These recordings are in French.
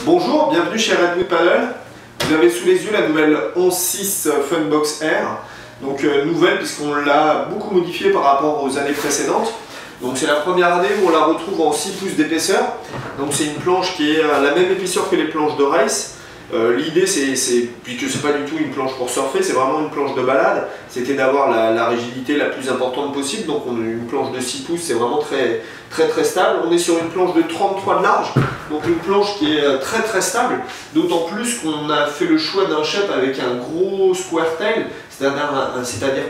Bonjour, bienvenue chez Redwood Paddle. Vous avez sous les yeux la nouvelle 11.6 Funbox Air. Donc nouvelle puisqu'on l'a beaucoup modifiée par rapport aux années précédentes. Donc c'est la première année où on la retrouve en 6 pouces d'épaisseur. Donc c'est une planche qui est à la même épaisseur que les planches de race. L'idée puisque c'est pas du tout une planche pour surfer, c'est vraiment une planche de balade, c'était d'avoir la rigidité la plus importante possible. Donc on a une planche de 6 pouces, c'est vraiment très stable. On est sur une planche de 33 de large, donc une planche qui est très stable, d'autant plus qu'on a fait le choix d'un shape avec un gros square tail, c'est-à-dire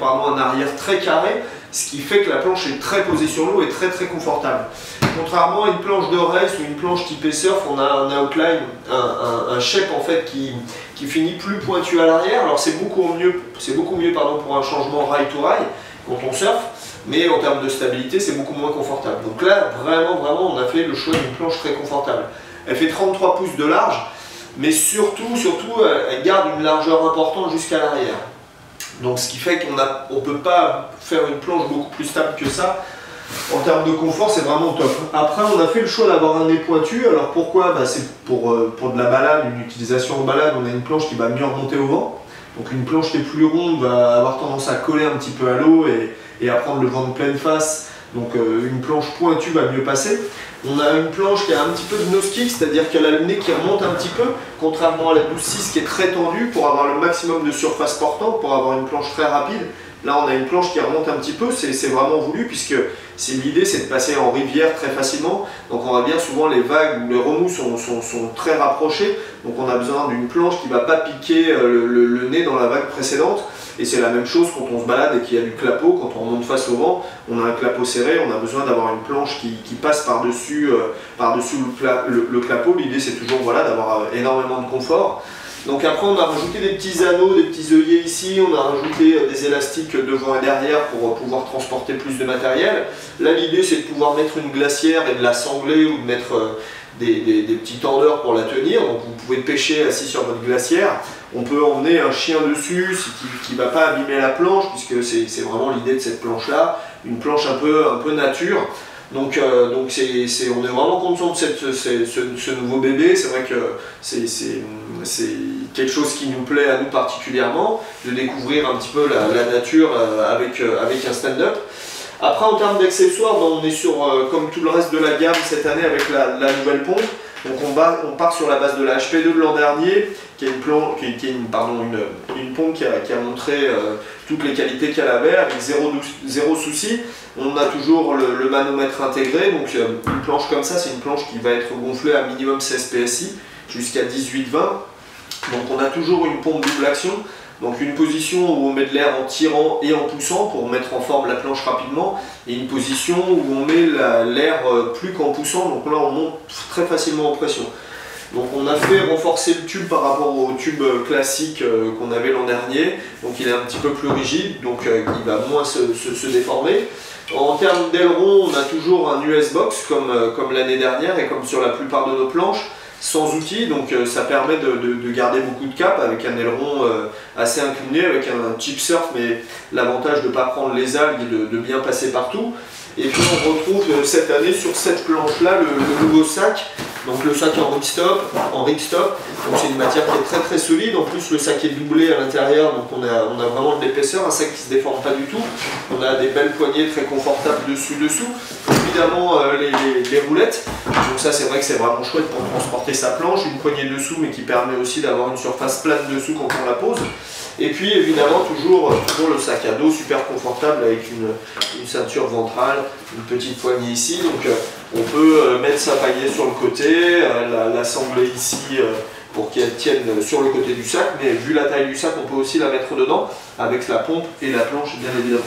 un arrière très carré, ce qui fait que la planche est très posée sur l'eau et très confortable. Contrairement à une planche de race ou une planche typée surf, on a un outline, un shape en fait qui finit plus pointu à l'arrière. Alors c'est beaucoup mieux pour un changement rail to rail quand on surfe, mais en termes de stabilité c'est beaucoup moins confortable. Donc là vraiment on a fait le choix d'une planche très confortable. Elle fait 33 pouces de large, mais surtout elle garde une largeur importante jusqu'à l'arrière. Donc ce qui fait qu'on ne peut pas faire une planche beaucoup plus stable que ça. En termes de confort, c'est vraiment top. Après, on a fait le choix d'avoir un nez pointu. Alors pourquoi? C'est pour de la balade, une utilisation en balade. On a une planche qui va mieux remonter au vent. Donc une planche qui est plus ronde va avoir tendance à coller un petit peu à l'eau et à prendre le vent de pleine face. Donc une planche pointue va mieux passer. On a une planche qui a un petit peu de nose kick, c'est-à-dire qu'elle a le nez qui remonte un petit peu, contrairement à la 12.6 qui est très tendue pour avoir le maximum de surface portante, pour avoir une planche très rapide. Là on a une planche qui remonte un petit peu, c'est vraiment voulu puisque l'idée c'est de passer en rivière très facilement. Donc on voit bien souvent les vagues, les remous sont très rapprochés. Donc on a besoin d'une planche qui ne va pas piquer le nez dans la vague précédente. Et c'est la même chose quand on se balade et qu'il y a du clapot, quand on remonte face au vent, on a un clapot serré, on a besoin d'avoir une planche qui passe par-dessus le clapot. L'idée c'est toujours d'avoir énormément de confort. Donc après on a rajouté des petits anneaux, des petits œillets ici, on a rajouté des élastiques devant et derrière pour pouvoir transporter plus de matériel. Là l'idée c'est de pouvoir mettre une glacière et de la sangler ou de mettre des petits tendeurs pour la tenir. Donc vous pouvez pêcher assis sur votre glacière. On peut emmener un chien dessus qui ne va pas abîmer la planche puisque c'est vraiment l'idée de cette planche là, une planche un peu nature. Donc on est vraiment content de ce nouveau bébé. C'est vrai que c'est quelque chose qui nous plaît à nous particulièrement, de découvrir un petit peu la nature avec un stand-up. Après en termes d'accessoires, on est sur, comme tout le reste de la gamme cette année avec la nouvelle pompe. Donc on part sur la base de la HP2 de l'an dernier, qui est une pompe qui a montré toutes les qualités qu'elle avait, avec zéro souci. On a toujours le manomètre intégré, donc une planche comme ça, c'est une planche qui va être gonflée à minimum 16 PSI, jusqu'à 18-20. Donc on a toujours une pompe double action. Donc une position où on met de l'air en tirant et en poussant pour mettre en forme la planche rapidement, et une position où on met l'air plus qu'en poussant, donc là on monte très facilement en pression. Donc on a fait renforcer le tube par rapport au tube classique qu'on avait l'an dernier, donc il est un petit peu plus rigide, donc il va moins se déformer. En termes d'aileron, on a toujours un US box comme l'année dernière et comme sur la plupart de nos planches, sans outils, donc ça permet de garder beaucoup de cap avec un aileron assez incliné, avec un chip surf, mais l'avantage de ne pas prendre les algues et de bien passer partout. Et puis on retrouve cette année sur cette planche là le nouveau sac, donc le sac en ripstop, donc c'est une matière qui est très solide. En plus le sac est doublé à l'intérieur, donc on a vraiment de l'épaisseur, un sac qui ne se déforme pas du tout. On a des belles poignées très confortables dessous. Évidemment les roulettes, donc ça c'est vrai que c'est vraiment chouette pour transporter sa planche, une poignée dessous mais qui permet aussi d'avoir une surface plate dessous quand on la pose. Et puis évidemment toujours le sac à dos super confortable avec une ceinture ventrale, une petite poignée ici, donc on peut mettre sa paillette sur le côté, la sangler ici pour qu'elle tienne sur le côté du sac, mais vu la taille du sac on peut aussi la mettre dedans avec la pompe et la planche bien évidemment.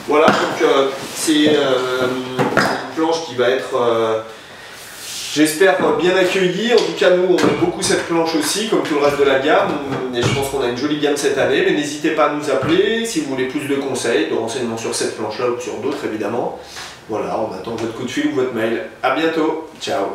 Voilà, donc c'est une planche qui va être j'espère bien accueilli. En tout cas nous on aime beaucoup cette planche aussi, comme tout le reste de la gamme, et je pense qu'on a une jolie gamme cette année, mais n'hésitez pas à nous appeler si vous voulez plus de conseils, de renseignements sur cette planche là ou sur d'autres évidemment. Voilà, on attend votre coup de fil ou votre mail. A bientôt, ciao.